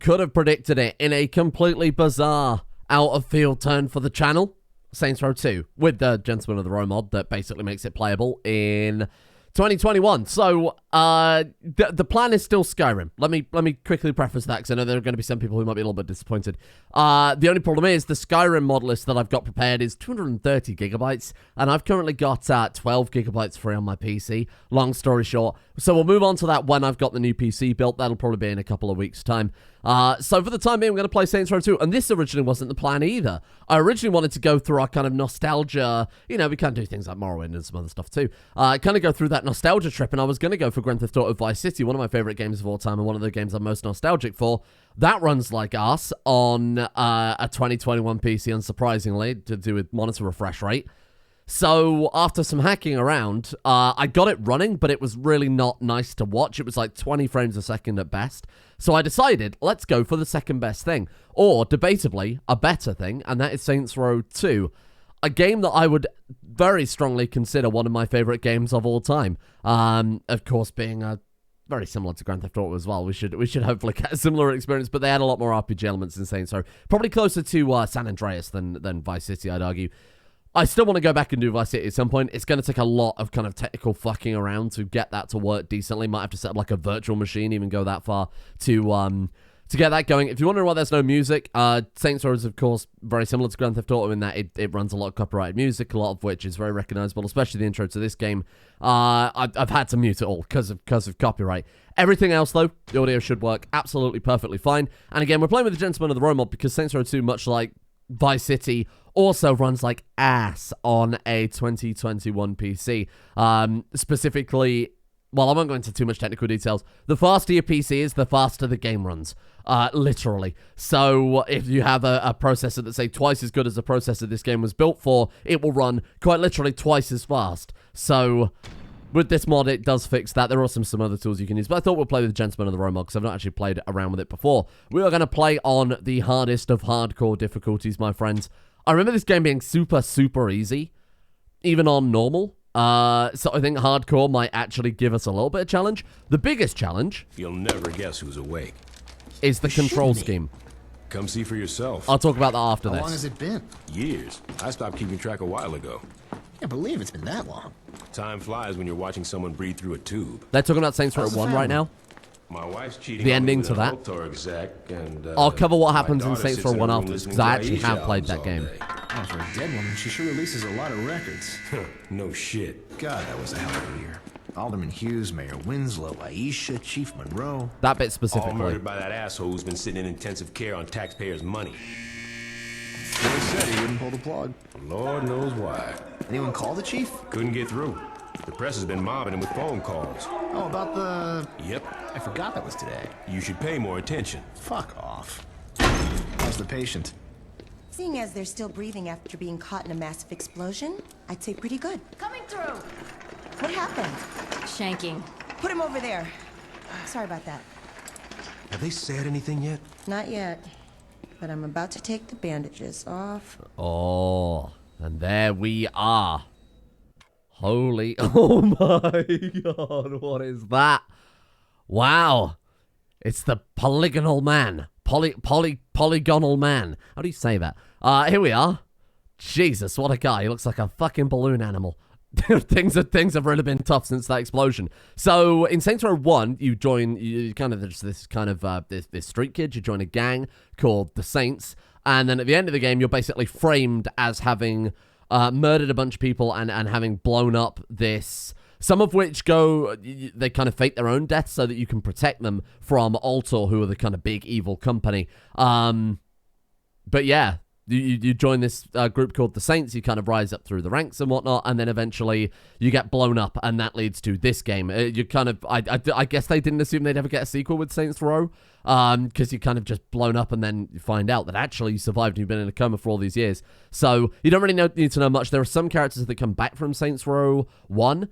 could have predicted it in a completely bizarre out-of-field turn for the channel. Saints Row 2, with the Gentleman of the Row mod that basically makes it playable in 2021. So, the plan is still Skyrim. Let me quickly preface that, because I know there are going to be some people who might be a little bit disappointed. The only problem is the Skyrim mod list that I've got prepared is 230 gigabytes, and I've currently got 12 gigabytes free on my PC. Long story short. So we'll move on to that when I've got the new PC built. That'll probably be in a couple of weeks' time. So for the time being, I'm going to play Saints Row 2, and this originally wasn't the plan either. I originally wanted to go through our kind of nostalgia, you know, we can do things like Morrowind and some other stuff too. Kind of go through that nostalgia trip, and I was going to go for Grand Theft Auto Vice City, one of my favorite games of all time, and one of the games I'm most nostalgic for. That runs like ass on a 2021 PC, unsurprisingly, to do with monitor refresh rate. So, after some hacking around, I got it running, but it was really not nice to watch. It was like 20 frames a second at best. So I decided, let's go for the second best thing. Or, debatably, a better thing, and that is Saints Row 2. A game that I would very strongly consider one of my favorite games of all time. Of course, being very similar to Grand Theft Auto as well. We should hopefully get a similar experience, but they had a lot more RPG elements in Saints Row. Probably closer to San Andreas than Vice City, I'd argue. I still want to go back and do Vice City at some point. It's going to take a lot of kind of technical fucking around to get that to work decently. Might have to set up like a virtual machine, even go that far to get that going. If you're wondering why there's no music, Saints Row is, of course, very similar to Grand Theft Auto in that it runs a lot of copyrighted music, a lot of which is very recognizable, especially the intro to this game. I've had to mute it all because of copyright. Everything else, though, the audio should work absolutely perfectly fine. And again, we're playing with the Gentleman of the Row mod because Saints Row 2, much like Vice City, also runs like ass on a 2021 PC. Specifically, well, I won't go into too much technical details. The faster your PC is, the faster the game runs. Literally. So if you have a processor that's, say, twice as good as the processor this game was built for, it will run quite literally twice as fast. So with this mod, it does fix that. There are some other tools you can use, but I thought we'll play with the Gentleman of the Row mod because I've not actually played around with it before. We are going to play on the hardest of hardcore difficulties, my friends. I remember this game being super, super easy, even on normal. So I think hardcore might actually give us a little bit of challenge. The biggest challenge, you'll never guess who's awake, is the control scheme. Come see for yourself. I'll talk about that after this. How long has it been? Years. I stopped keeping track a while ago. Can't believe it's been that long. Time flies when you're watching someone breathe through a tube. They're talking about Saints Row 1 right now. My wife's cheating. The ending to that. I'll cover what happens in Saints Row 1 afterwards, because I actually have played that game. Oh, for a dead woman, she sure releases a lot of records. No shit. God, that was a hell of a year. Alderman Hughes, Mayor Winslow, Aisha, Chief Monroe. That bit specifically. All murdered by that asshole who's been sitting in intensive care on taxpayers' money. He said he wouldn't pull the plug. Lord knows why. Anyone call the chief? Couldn't get through. The press has been mobbing him with phone calls. Oh, about the... Yep. I forgot that was today. You should pay more attention. Fuck off. How's the patient? Seeing as they're still breathing after being caught in a massive explosion, I'd say pretty good. Coming through. What happened? Shanking. Put him over there. Sorry about that. Have they said anything yet? Not yet. But I'm about to take the bandages off. Oh, and there we are. Holy, oh my god, what is that? Wow. It's the polygonal man. Polygonal man. How do you say that? Here we are. Jesus, what a guy. He looks like a fucking balloon animal. things have really been tough since that explosion. So in Saints Row 1, you kind of this street kid. You join a gang called the Saints, and then at the end of the game, you're basically framed as having murdered a bunch of people and having blown up this. Some of which they kind of fake their own deaths so that you can protect them from Ultor, who are the kind of big evil company. But yeah. You join this group called the Saints, you kind of rise up through the ranks and whatnot, and then eventually you get blown up, and that leads to this game. You kind of, I guess they didn't assume they'd ever get a sequel with Saints Row, because you kind of just blown up, and then you find out that actually you survived and you've been in a coma for all these years. So you don't really need to know much. There are some characters that come back from Saints Row 1,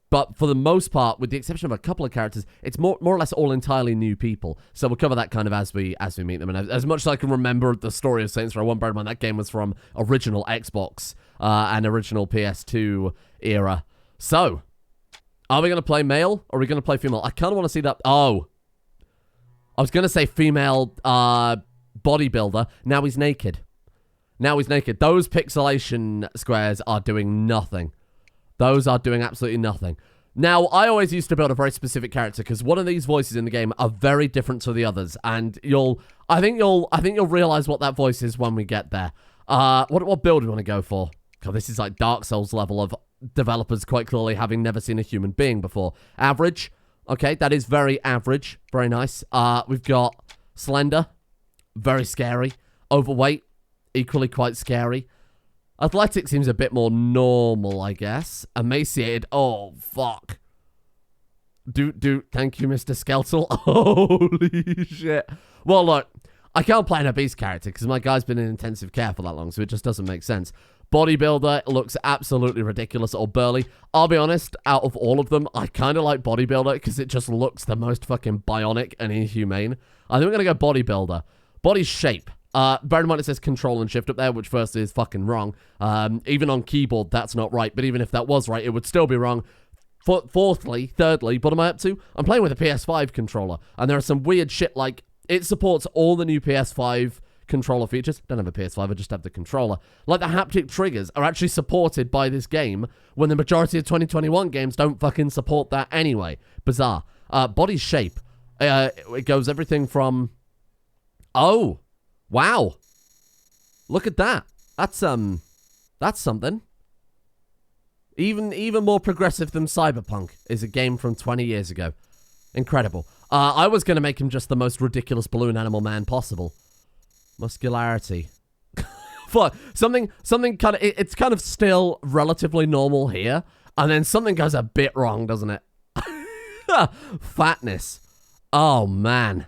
but for the most part, with the exception of a couple of characters, it's more or less all entirely new people. So we'll cover that kind of as we meet them. And as much as I can remember the story of Saints Row 1, bear in mind that game was from original Xbox and original PS2 era. So, are we going to play male or are we going to play female? I kind of want to see that. Oh, I was going to say female bodybuilder. Now he's naked. Now he's naked. Those pixelation squares are doing nothing. Those are doing absolutely nothing. Now, I always used to build a very specific character because one of these voices in the game are very different to the others, and I think you'll realize what that voice is when we get there. What build do we want to go for? God, this is like Dark Souls level of developers quite clearly having never seen a human being before. Average. Okay, that is very average. Very nice. We've got slender. Very scary. Overweight. Equally quite scary. Athletic seems a bit more normal, I guess. Emaciated. Oh, fuck. Thank you, Mr. Skeletal. Holy shit. Well, look, I can't play an obese character because my guy's been in intensive care for that long, so it just doesn't make sense. Bodybuilder looks absolutely ridiculous or burly. I'll be honest, out of all of them, I kind of like bodybuilder because it just looks the most fucking bionic and inhumane. I think we're going to go bodybuilder. Body shape. Bear in mind it says control and shift up there, which firstly is fucking wrong. Even on keyboard, that's not right. But even if that was right, it would still be wrong. Thirdly, what am I up to? I'm playing with a PS5 controller. And there are some weird shit like it supports all the new PS5 controller features. Don't have a PS5, I just have the controller. Like the haptic triggers are actually supported by this game when the majority of 2021 games don't fucking support that anyway. Bizarre. Body shape. It goes everything from... Oh! Wow. Look at that. That's something. Even more progressive than Cyberpunk is a game from 20 years ago. Incredible. I was going to make him just the most ridiculous balloon animal man possible. Muscularity. Fuck. Something kind of... It's kind of still relatively normal here. And then something goes a bit wrong, doesn't it? Fatness. Oh, man.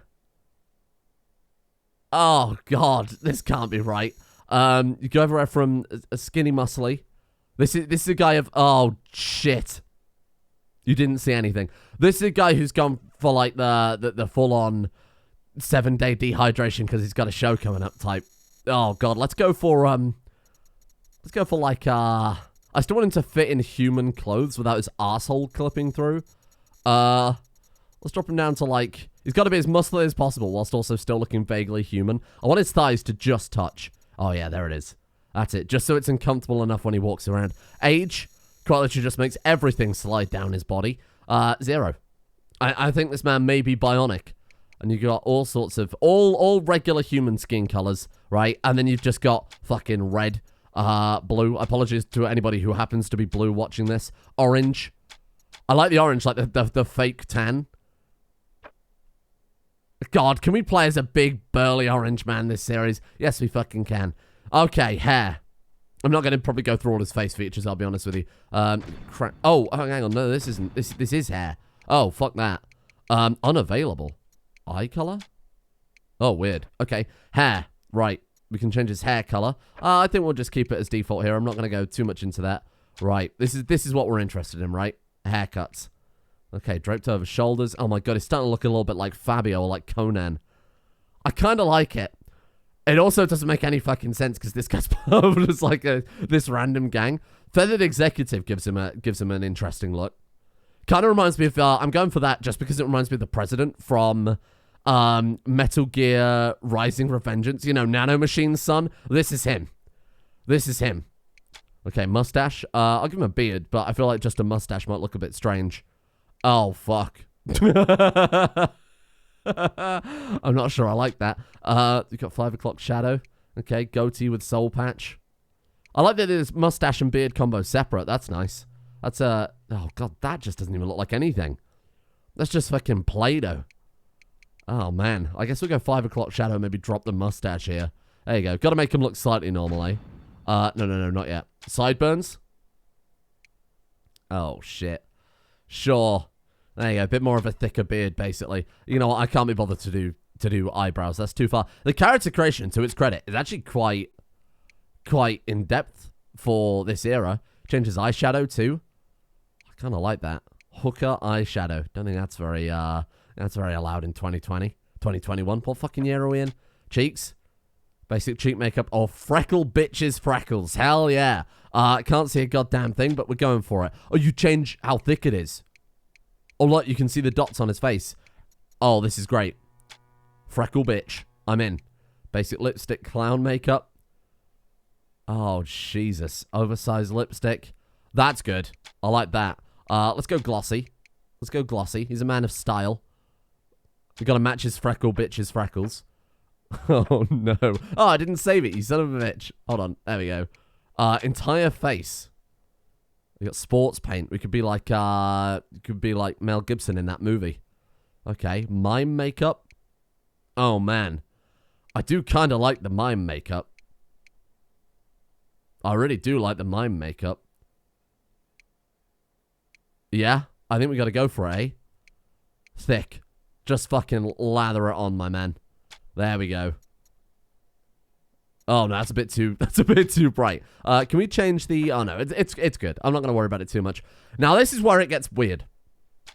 Oh, God, this can't be right. You go everywhere from a skinny muscly. This is a guy of... Oh, shit. You didn't see anything. This is a guy who's gone for, like, the full-on 7-day dehydration because he's got a show coming up type. Oh, God, let's go for, like, I still want him to fit in human clothes without his asshole clipping through. Let's drop him down to, like... He's got to be as muscly as possible whilst also still looking vaguely human. I want his thighs to just touch. Oh, yeah, there it is. That's it. Just so it's uncomfortable enough when he walks around. Age, quite literally just makes everything slide down his body. 0. I think this man may be bionic. And you've got all sorts of... All regular human skin colors, right? And then you've just got fucking red, blue. Apologies to anybody who happens to be blue watching this. Orange. I like the orange, like the fake tan. God, can we play as a big, burly orange man this series? Yes, we fucking can. Okay, hair. I'm not going to probably go through all his face features, I'll be honest with you. Oh, hang on. No, this isn't. This is hair. Oh, fuck that. Unavailable. Eye color? Oh, weird. Okay, hair. Right. We can change his hair color. I think we'll just keep it as default here. I'm not going to go too much into that. Right. This is what we're interested in, right? Haircuts. Okay, draped over shoulders. Oh my god, it's starting to look a little bit like Fabio or like Conan. I kind of like it. It also doesn't make any fucking sense because this guy's posed as like this random gang. Feathered Executive gives him an interesting look. Kind of reminds me of... I'm going for that just because it reminds me of the President from Metal Gear Rising Revengeance. You know, Nano Machine's son. This is him. This is him. Okay, mustache. I'll give him a beard, but I feel like just a mustache might look a bit strange. Oh, fuck. I'm not sure I like that. You've got 5 o'clock shadow. Okay, goatee with soul patch. I like that there's mustache and beard combo separate. That's nice. That's oh, God, that just doesn't even look like anything. That's just fucking Play-Doh. Oh, man. I guess we'll go 5 o'clock shadow, maybe drop the mustache here. There you go. Got to make him look slightly normal, eh? No, not yet. Sideburns? Oh, shit. Sure. There you go. A bit more of a thicker beard, basically. You know what? I can't be bothered to do eyebrows. That's too far. The character creation, to its credit, is actually quite in-depth for this era. Changes eyeshadow, too. I kind of like that. Hooker eyeshadow. Don't think that's very allowed in 2020. 2021. What fucking year are we in? Cheeks. Basic cheek makeup. Oh, freckle bitches freckles. Hell yeah. Can't see a goddamn thing, but we're going for it. Oh, you change how thick it is. Oh, look, you can see the dots on his face. Oh, this is great. Freckle bitch. I'm in. Basic lipstick, clown makeup. Oh, Jesus. Oversized lipstick. That's good. I like that. Let's go glossy. Let's go glossy. He's a man of style. We gotta match his freckle bitch's freckles. Oh, no. Oh, I didn't save it, you son of a bitch. Hold on. There we go. Entire face. We got sports paint. We could be like, Mel Gibson in that movie. Okay. Mime makeup. Oh, man. I do kind of like the mime makeup. I really do like the mime makeup. Yeah. I think we gotta go for it, eh? Thick. Just fucking lather it on, my man. There we go. Oh, no, that's a bit too bright. Can we change the... Oh, no, it's good. I'm not going to worry about it too much. Now, this is where it gets weird.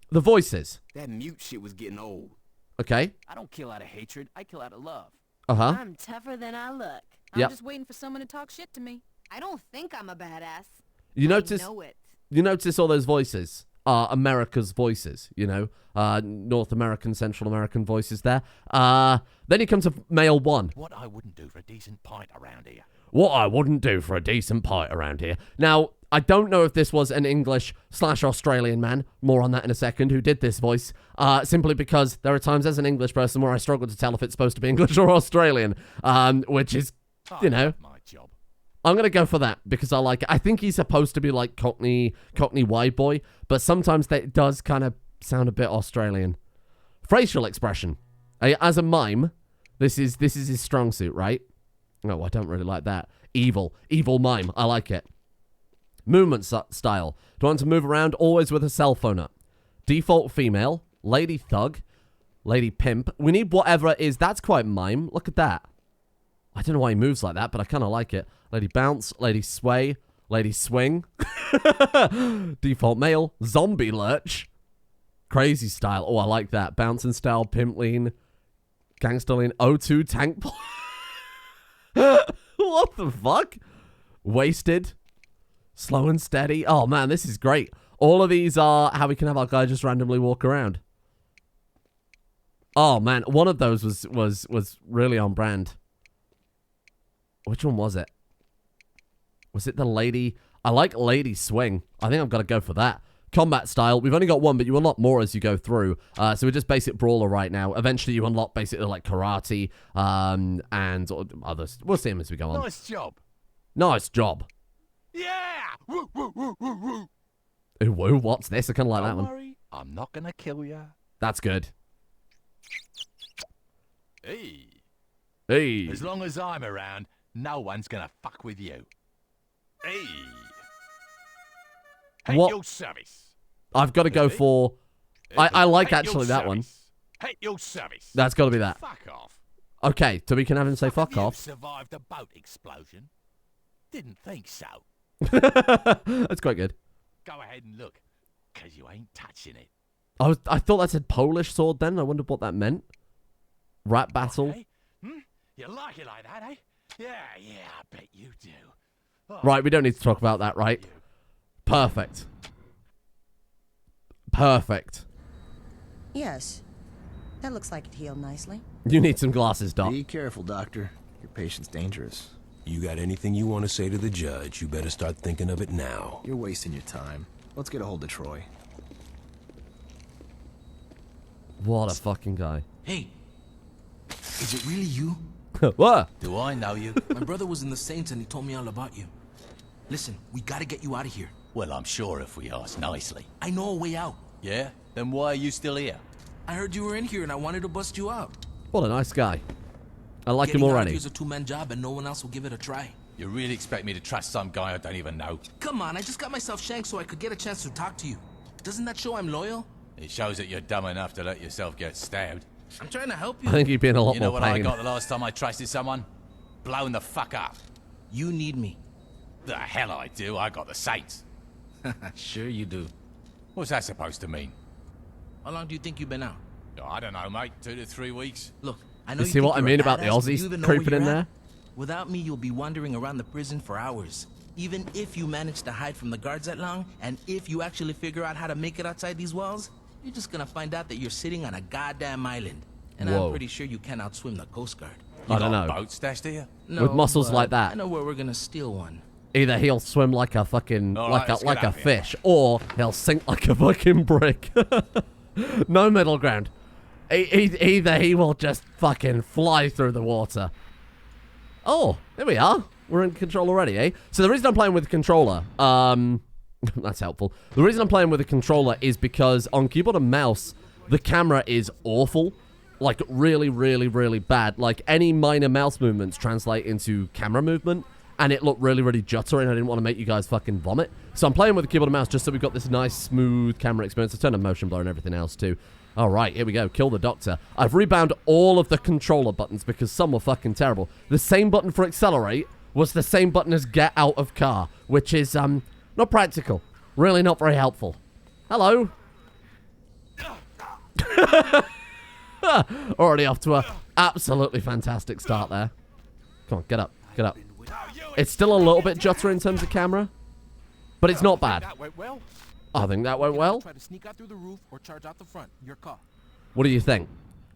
The voices. That mute shit was getting old. Okay. I don't kill out of hatred. I kill out of love. Uh-huh. I'm tougher than I look. I'm Yep. just waiting for someone to talk shit to me. I don't think I'm a badass. You I notice... know it. You notice all those voices are America's voices, you know? North American, Central American voices there. Then you come to male 1. What I wouldn't do for a decent pint around here. What I wouldn't do for a decent pint around here. Now, I don't know if this was an English/Australian man, more on that in a second, who did this voice, simply because there are times as an English person where I struggle to tell if it's supposed to be English or Australian, which is, you know... Love my job. I'm going to go for that because I like it. I think he's supposed to be like Cockney white boy, but sometimes that does kind of sound a bit Australian. Facial expression. As a mime, this is his strong suit, right? No, I don't really like that. Evil mime. I like it. Movement style. Do I want to move around always with a cell phone up? Default female, lady thug, lady pimp. We need whatever it is. That's quite mime. Look at that. I don't know why he moves like that, but I kind of like it. Lady bounce, lady sway, lady swing. Default male, zombie lurch. Crazy style. Oh, I like that. Bouncing style, pimp lean, gangster lean, O2 tank. What the fuck? Wasted, slow and steady. Oh man, this is great. All of these are how we can have our guy just randomly walk around. Oh man, one of those was really on brand. Which one was it? Was it the lady? I like lady swing. I think I've got to go for that. Combat style. We've only got one, but you unlock more as you go through. So we're just basic brawler right now. Eventually you unlock basically like karate and others. We'll see them as we go on. Nice job. Nice job. Yeah! Woo, woo, woo, woo, woo. Ooh, whoa, what's this? I kind of like that Don't one. worry, I'm not gonna kill ya. That's good. Hey. Hey. As long as I'm around, no one's gonna fuck with you. Hey. At What? your service. I've got to go for... I like At your actually that one. service. At your service. That's got to be that. Fuck off. Okay, so we can have him say fuck You off. survived a boat explosion? Didn't think so. That's quite good. Go ahead and look, 'cause you ain't touching it. I thought that said Polish sword then. I wondered what that meant. Rap battle. Okay? You like it like that, eh? Yeah, I bet you do. Oh, Right, we don't need to talk about that, right? Perfect. Perfect. Yes. That looks like it healed nicely. You need some glasses, Doc. Be careful, Doctor. Your patient's dangerous. You got anything you want to say to the judge, you better start thinking of it now. You're wasting your time. Let's get a hold of Troy. What a fucking guy. Hey, is it really you? What? Do I know you? My brother was in the Saints and he told me all about you. Listen, we gotta get you out of here. Well, I'm sure if we ask nicely. I know a way out. Yeah? Then why are you still here? I heard you were in here and I wanted to bust you out. What a nice guy. I like Getting him out of already. here's a two-man job and no one else will give it a try. You really expect me to trust some guy I don't even know? Come on, I just got myself shanked so I could get a chance to talk to you. Doesn't that show I'm loyal? It shows that you're dumb enough to let yourself get stabbed. I'm trying to help you. I think he'd be in a lot You know more what I pain. got the last time I trusted someone? Blown the fuck up. You need me. The hell I do, I got the Saints. Sure you do. What's that supposed to mean? How long do you think you've been out? Oh, I don't know, mate. 2 to 3 weeks. Look, I know You you see think what I you're a mean about the badass, but do you Aussies even know where creeping in you're there? at? Without me, you'll be wandering around the prison for hours. Even if you manage to hide from the guards that long, and if you actually figure out how to make it outside these walls, you're just gonna find out that you're sitting on a goddamn island. And Whoa. I'm pretty sure you can't outswim the Coast Guard. I don't know. Boat stashed here? No, With muscles but like that. I know where we're gonna steal one. Either he'll swim like a fucking All right, let's like get a out of here. fish, or he'll sink like a fucking brick. No middle ground. Either he will just fucking fly through the water. Oh, there we are. We're in control already, eh? So the reason I'm playing with the controller, that's helpful. The reason I'm playing with the controller is because on keyboard and mouse, the camera is awful. Like, really, really, really bad. Like, any minor mouse movements translate into camera movement, and it looked really, really juttery, and I didn't want to make you guys fucking vomit. So I'm playing with the keyboard and mouse just so we've got this nice, smooth camera experience. I turned on motion blur and everything else, too. All right, here we go. Kill the doctor. I've rebound all of the controller buttons because some were fucking terrible. The same button for accelerate was the same button as get out of car, which is, not practical. Really not very helpful. Hello. Already off to a absolutely fantastic start there. Come on, get up, get up. It's still a little bit juttery in terms of camera, but it's not bad. That went well. I think that went well. Try to sneak out through the roof or charge out the front. Your call. What do you think?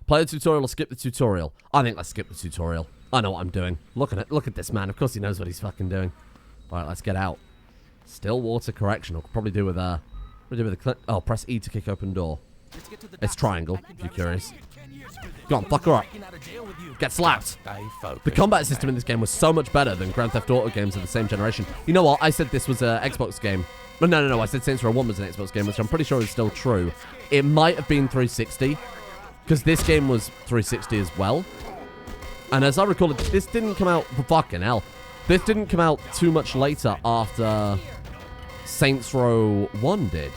Play the tutorial or skip the tutorial? I think let's skip the tutorial. I know what I'm doing. Look at it. Look at this man. Of course he knows what he's fucking doing. All right, let's get out. Stillwater Correctional. Could probably do with oh, press E to kick open door. Let's get to the It's docks. triangle, I can if you're drive curious. 10 years for this. Go on, fuck her up. Breaking out of jail with you. Get slapped. Stay focused. The combat system in this game was so much better than Grand Theft Auto games of the same generation. You know what? I said this was an Xbox game. No. I said Saints Row 1 was an Xbox game, which I'm pretty sure is still true. It might have been 360, because this game was 360 as well. And as I recall, this didn't come out... Fucking hell. This didn't come out too much later after Saints Row 1 did.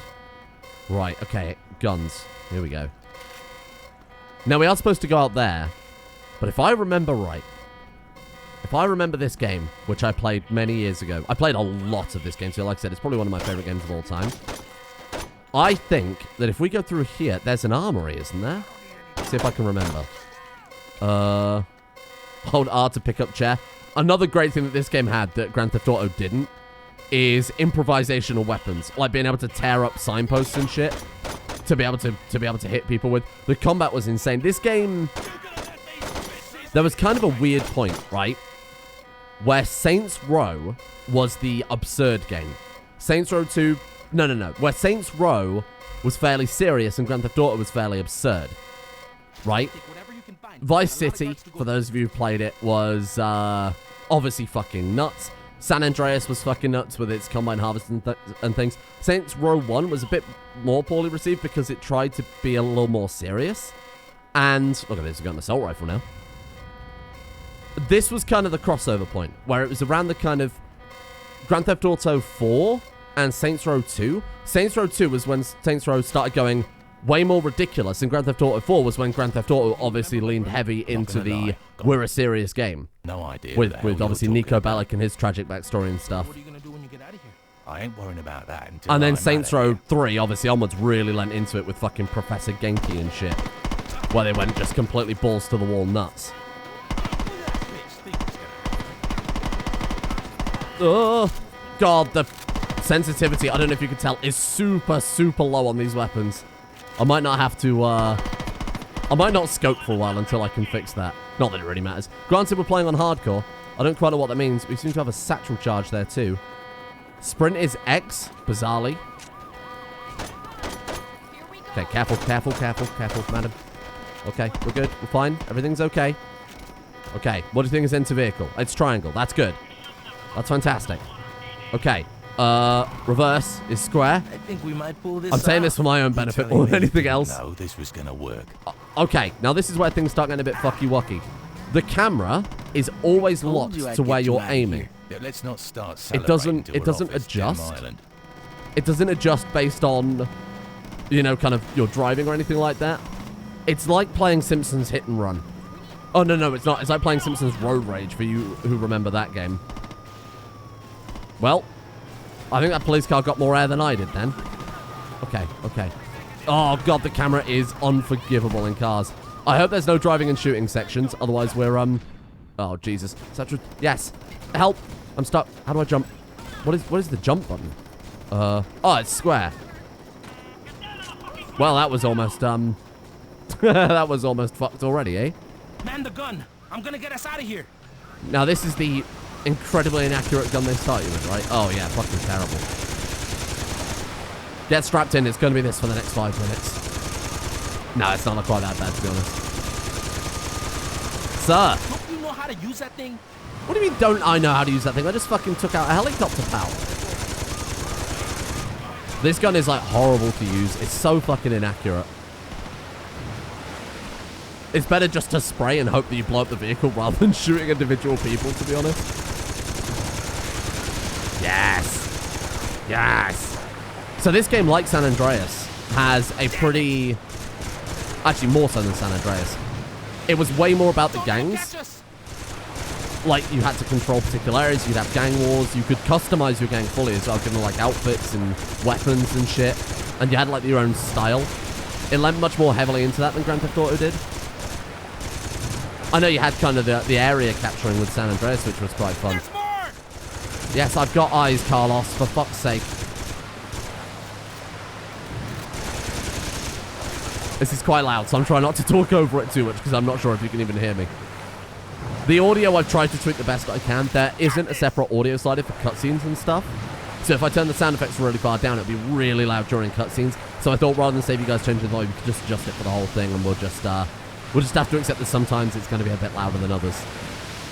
Right, okay. Guns. Here we go. Now, we are supposed to go out there, but if I remember right, if I remember this game, which I played many years ago, I played a lot of this game, so like I said, it's probably one of my favorite games of all time. I think that if we go through here, there's an armory, isn't there? Let's see if I can remember. Hold R to pick up chair. Another great thing that this game had that Grand Theft Auto didn't is improvisational weapons, like being able to tear up signposts and shit to be able to hit people with. The combat was insane. This game, there was kind of a weird point, right? Where Saints Row was the absurd game. Saints Row 2... No. Where Saints Row was fairly serious and Grand Theft Auto was fairly absurd. Right? Vice City, for those of you who played it, was obviously fucking nuts. San Andreas was fucking nuts with its combine harvest and things. Saints Row 1 was a bit more poorly received because it tried to be a little more serious. And... Look at this, we've got an assault rifle now. This was kind of the crossover point, where it was around the kind of Grand Theft Auto 4 and Saints Row 2. Saints Row 2 was when Saints Row started going way more ridiculous, and Grand Theft Auto 4 was when Grand Theft Auto obviously leaned heavy into the we're a serious game. No idea. With obviously Nico Bellic and his tragic backstory and stuff. What are you gonna do when you get out of here? I ain't worrying about that until And then I'm Saints out of Row here. 3, obviously onwards, really lent into it with fucking Professor Genki and shit. Where they went just completely balls to the wall nuts. Oh, God, the sensitivity, I don't know if you could tell, is super, super low on these weapons. I might not have to, I might not scope for a while until I can fix that. Not that it really matters. Granted, we're playing on hardcore. I don't quite know what that means. We seem to have a satchel charge there, too. Sprint is X, bizarrely. Okay, careful, madam. Okay, we're good. We're fine. Everything's okay. Okay, what do you think is enter vehicle? It's triangle. That's good. That's fantastic. Okay. Reverse is square. I think we might pull this I'm saying off. this for my own benefit more than anything else. No, this was gonna work. Okay, now this is where things start getting a bit fucky-wucky. The camera is always Told locked you I'd to where get you you're out of aiming. here. Yeah, let's not start It doesn't- celebrating it to our doesn't office, Gem adjust. Island. It doesn't adjust based on, you know, kind of your driving or anything like that. It's like playing Simpsons Hit and Run. Oh, no, it's not. It's like playing Simpsons Road Rage for you who remember that game. Well, I think that police car got more air than I did then. Okay. Oh, God, the camera is unforgivable in cars. I hope there's no driving and shooting sections. Otherwise, we're, Oh, Jesus. Yes. Help. I'm stuck. How do I jump? What is the jump button? Oh, it's square. Well, that was almost, That was almost fucked already, eh? Man the gun. I'm gonna get us out of here. Now, this is the incredibly inaccurate gun they start you with, right? Oh, yeah, fucking terrible. Get strapped in. It's going to be this for the next 5 minutes. No, it's not quite that bad, to be honest. Sir. Don't you know how to use that thing? What do you mean, don't I know how to use that thing? I just fucking took out a helicopter power. This gun is, like, horrible to use. It's so fucking inaccurate. It's better just to spray and hope that you blow up the vehicle rather than shooting individual people, to be honest. Yes. Yes. So this game, like San Andreas, has a pretty... Actually, more so than San Andreas. It was way more about the gangs. Like, you had to control particular areas, you'd have gang wars, you could customize your gang fully as well, given like outfits and weapons and shit. And you had like your own style. It lent much more heavily into that than Grand Theft Auto did. I know you had kind of the area capturing with San Andreas, which was quite fun. Yes, I've got eyes, Carlos, for fuck's sake. This is quite loud, so I'm trying not to talk over it too much because I'm not sure if you can even hear me. The audio, I've tried to tweak the best I can. There isn't a separate audio slider for cutscenes and stuff. So if I turn the sound effects really far down, it'd be really loud during cutscenes. So I thought rather than save you guys changing the volume, you could just adjust it for the whole thing, and we'll just have to accept that sometimes it's going to be a bit louder than others.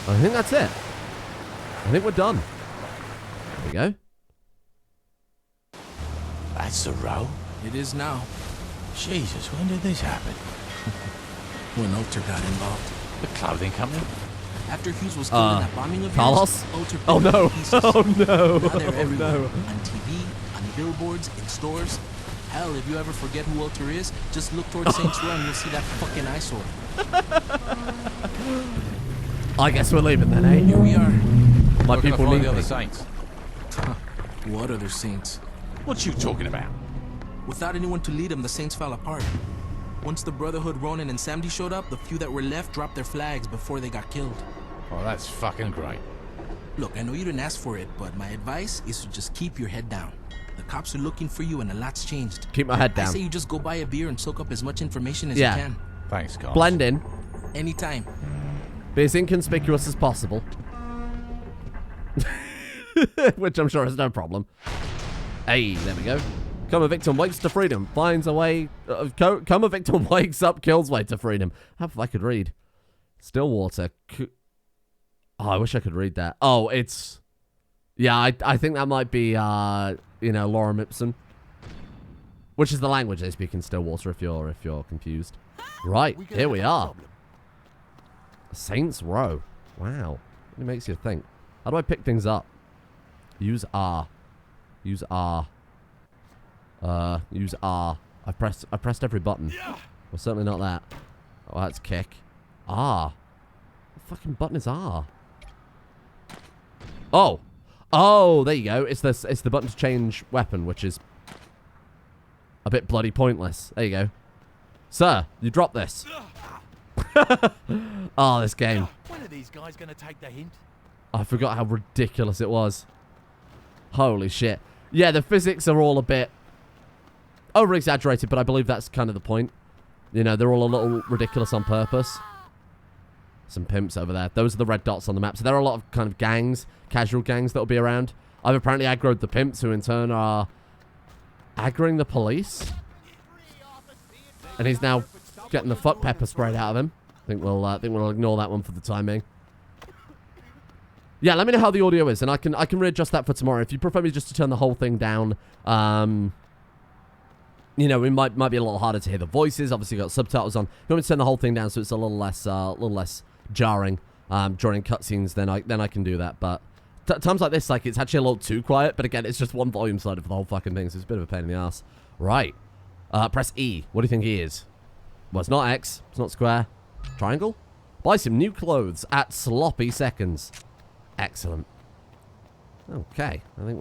I think that's it. I think we're done. There we go. That's the row? It is now. Jesus, when did this happen? When Ulter got involved. The clothing company? After Hughes was killed in that bombing of Carlos? Ulter Oh no! Oh no! Now they're Oh everywhere. no! On TV, on billboards, in stores. Hell, if you ever forget who Ulter is, just look towards Saints Row and you'll see that fucking eyesore. I guess we're leaving then, eh? Here we are. My We're gonna people find need the other me. saints. What other Saints? What you talking about? Without anyone to lead them, the Saints fell apart. Once the Brotherhood, Ronan, and Samdi showed up, the few that were left dropped their flags before they got killed. Oh, that's fucking great. Look, I know you didn't ask for it, but my advice is to just keep your head down. The cops are looking for you and a lot's changed. Keep my head I down. say you just go buy a beer and soak up as much information as Yeah. you can. Thanks, Carl. Blend in. Anytime. Be as inconspicuous as possible. Which I'm sure is no problem. Hey, there we go. Come a victim wakes to freedom, finds a way... come a victim wakes up, kills way to freedom. How if I could read? Stillwater. Oh, I wish I could read that. Oh, it's... Yeah, I think that might be, you know, Lorem Ipsum. Which is the language they speak in Stillwater if you're confused. Right, here we are. Saints Row. Wow. It makes you think. How do I pick things up? Use R. Use R. Use R. I pressed every button. Well, certainly not that. Oh, that's kick. R. What fucking button is R? Oh. Oh, there you go. It's the button to change weapon, which is a bit bloody pointless. There you go. Sir, you dropped this. Oh, this game. When are these guys gonna take the hint? I forgot how ridiculous it was. Holy shit. Yeah, the physics are all a bit over-exaggerated, but I believe that's kind of the point. You know, they're all a little ridiculous on purpose. Some pimps over there. Those are the red dots on the map. So there are a lot of kind of gangs, casual gangs that will be around. I've apparently aggroed the pimps, who in turn are aggroing the police. And he's now getting the fuck pepper sprayed out of him. I think we'll ignore that one for the time being. Yeah, let me know how the audio is, and I can readjust that for tomorrow. If you prefer me just to turn the whole thing down, you know, it might be a little harder to hear the voices. Obviously, got subtitles on. If you want me to turn the whole thing down so it's a little less jarring during cutscenes, then I can do that. But times like this, like, it's actually a little too quiet. But again, it's just one volume slider for the whole fucking thing, so it's a bit of a pain in the ass. Right. Press E. What do you think E is? Well, it's not X. It's not square. Triangle? Buy some new clothes at sloppy seconds. Excellent. Okay. I think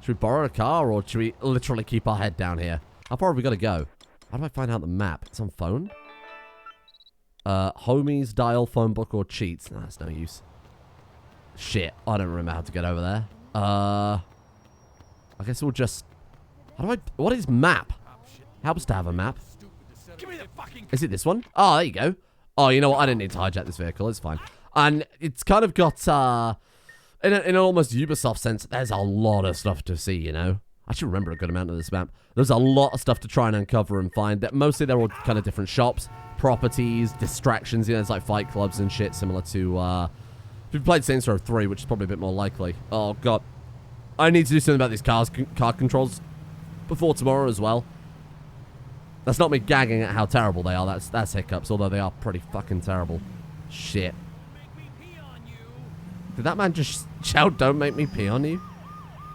should we borrow a car, or should we literally keep our head down here? How far have we got to go? How do I find out the map? It's on phone? Homies, dial, phone book, or cheats. Nah, that's no use. Shit. I don't remember how to get over there. I guess we'll just... what is map? Helps to have a map. Give me the fucking... Is it this one? Oh, there you go. Oh, you know what? I didn't need to hijack this vehicle. It's fine. And it's kind of got, in an almost Ubisoft sense, there's a lot of stuff to see, you know? I should remember a good amount of this map. There's a lot of stuff to try and uncover and find. That mostly they're all kind of different shops, properties, distractions. You know, there's like fight clubs and shit similar to, if you've played Saints Row 3, which is probably a bit more likely. Oh, God. I need to do something about these car controls before tomorrow as well. That's not me gagging at how terrible they are. That's hiccups, although they are pretty fucking terrible. Shit. Did that man just shout, "Don't make me pee on you"?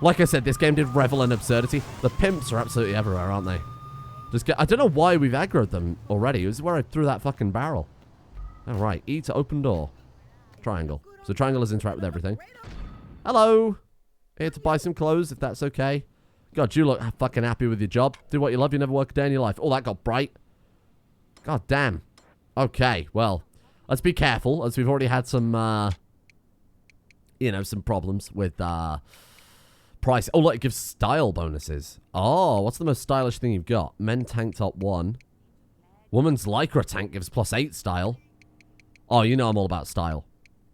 Like I said, this game did revel in absurdity. The pimps are absolutely everywhere, aren't they? I don't know why we've aggroed them already. It was where I threw that fucking barrel. All right, E to open door. Triangle. So triangle is interact with everything. Hello. Here to buy some clothes, if that's okay. God, you look fucking happy with your job. Do what you love, you never work a day in your life. Oh, that got bright. God damn. Okay, well, let's be careful, as we've already had some, you know, some problems with, price. Oh, look, it gives style bonuses. Oh, what's the most stylish thing you've got? Men tank top 1. Woman's lycra tank gives +8 style. Oh, you know I'm all about style.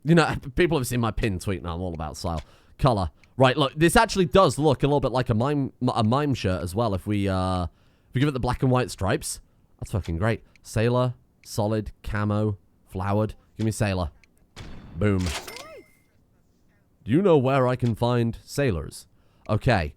You know, people have seen my pin tweet now. I'm all about style. Color. Right, look, this actually does look a little bit like a mime shirt as well if we give it the black and white stripes. That's fucking great. Sailor, solid, camo, flowered. Give me sailor. Boom. Do you know where I can find sailors? Okay.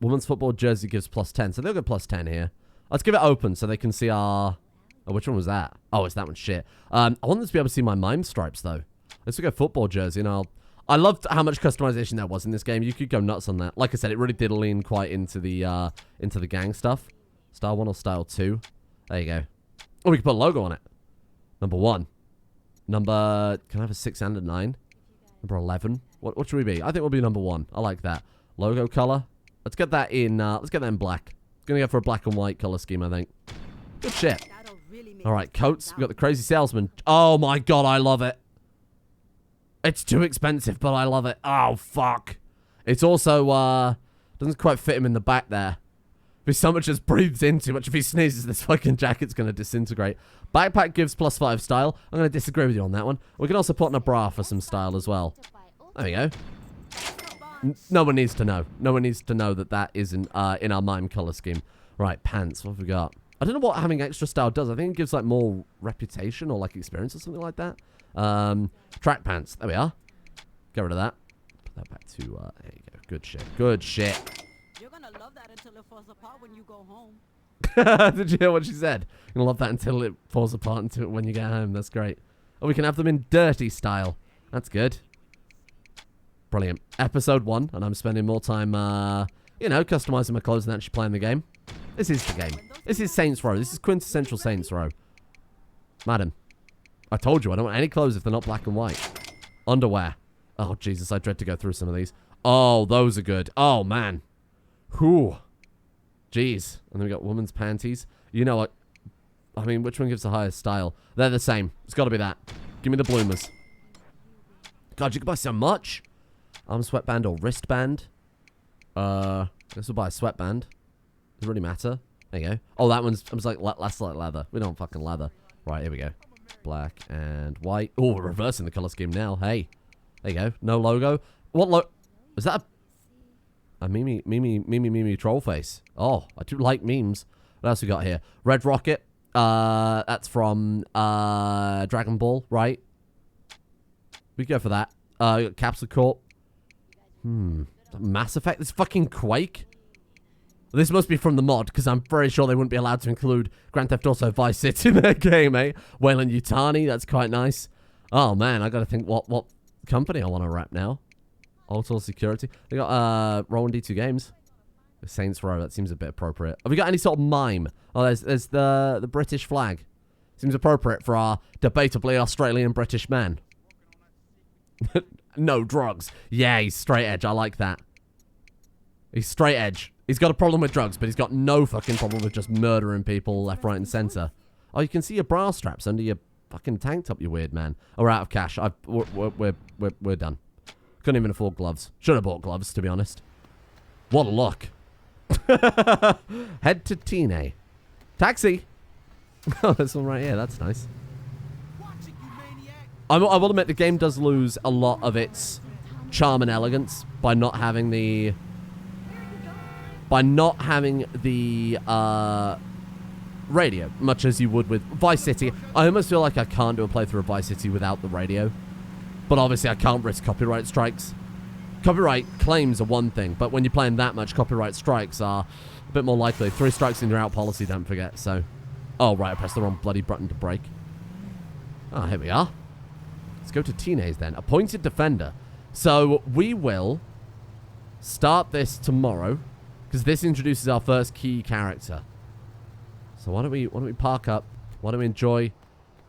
Women's football jersey gives +10, so they'll get +10 here. Let's give it open so they can see our... Oh, which one was that? Oh, it's that one. Shit. I want them to be able to see my mime stripes, though. Let's go football jersey, and I loved how much customization there was in this game. You could go nuts on that. Like I said, it really did lean quite into the gang stuff. Style 1 or Style 2. There you go. Oh, we can put a logo on it. Number 1. Number... Can I have a 6 and a 9? Number 11. What should we be? I think we'll be number 1. I like that. Logo color. Let's get that in black. It's going to go for a black and white color scheme, I think. Good shit. All right, coats. We've got the crazy salesman. Oh, my God, I love it. It's too expensive, but I love it. Oh, fuck. It's also, doesn't quite fit him in the back there. If someone just breathes in too much, if he sneezes, this fucking jacket's going to disintegrate. Backpack gives +5 style. I'm going to disagree with you on that one. We can also put on a bra for some style as well. There we go. No one needs to know. No one needs to know that that isn't in our mime color scheme. Right, pants. What have we got? I don't know what having extra style does. I think it gives like more reputation or like experience or something like that. Track pants. There we are. Get rid of that. Put that back to, there you go. Good shit. Good shit. You're gonna love that until it falls apart when you go home. Did you hear what she said? You're gonna love that until it falls apart until when you get home. That's great. Oh, we can have them in dirty style. That's good. Brilliant. Episode 1, and I'm spending more time, you know, customizing my clothes than actually playing the game. This is the game. This is Saints Row. This is quintessential Saints Row. Madam, I told you I don't want any clothes if they're not black and white. Underwear. Oh, Jesus, I dread to go through some of these. Oh, those are good. Oh, man. Whew. Jeez. And then we got women's panties. You know what? I mean, which one gives the highest style? They're the same. It's got to be that. Give me the bloomers. God, you can buy so much. Arm sweatband or wristband. This will buy a sweatband. Doesn't really matter. There you go. Oh, that one's like less like leather. We don't want fucking leather. Right, here we go. Black and white. Oh, we're reversing the color scheme now. Hey. There you go. No logo. What is that a Mime troll face? Oh, I do like memes. What else we got here? Red Rocket. That's from Dragon Ball, right? We go for that. Capsule Corp. Mass Effect. This fucking Quake. This must be from the mod, because I'm very sure they wouldn't be allowed to include Grand Theft Auto Vice City in their game, eh? Wayland Yutani, that's quite nice. Oh, man, I gotta think what company I want to rep now. Auto Security. They got, Rowan D2 Games. Saints Row, that seems a bit appropriate. Have we got any sort of mime? Oh, there's the British flag. Seems appropriate for our debatably Australian-British man. No drugs. Yeah, he's straight edge. I like that. He's straight edge. He's got a problem with drugs, but he's got no fucking problem with just murdering people left, right, and center. Oh, you can see your bra straps under your fucking tank top, you weird man. Oh, we're out of cash. We're done. Couldn't even afford gloves. Should have bought gloves, to be honest. What a look. Head to Tine. Taxi. Oh, this one right here. That's nice. I will admit the game does lose a lot of its charm and elegance by not having the radio, much as you would with Vice City. I almost feel like I can't do a playthrough of Vice City without the radio. But obviously I can't risk copyright strikes. Copyright claims are one thing, but when you're playing that much, copyright strikes are a bit more likely. 3 strikes and you're out policy, don't forget, so... Oh, right, I pressed the wrong bloody button to brake. Ah, here we are. Let's go to Teenage then. Appointed Defender. So, we will start this tomorrow, because this introduces our first key character. So why don't we park up? Why don't we enjoy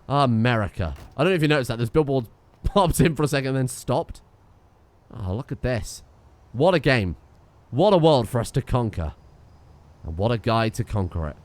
America? I don't know if you noticed that. This billboard popped in for a second and then stopped. Oh, look at this. What a game. What a world for us to conquer. And what a guy to conquer it.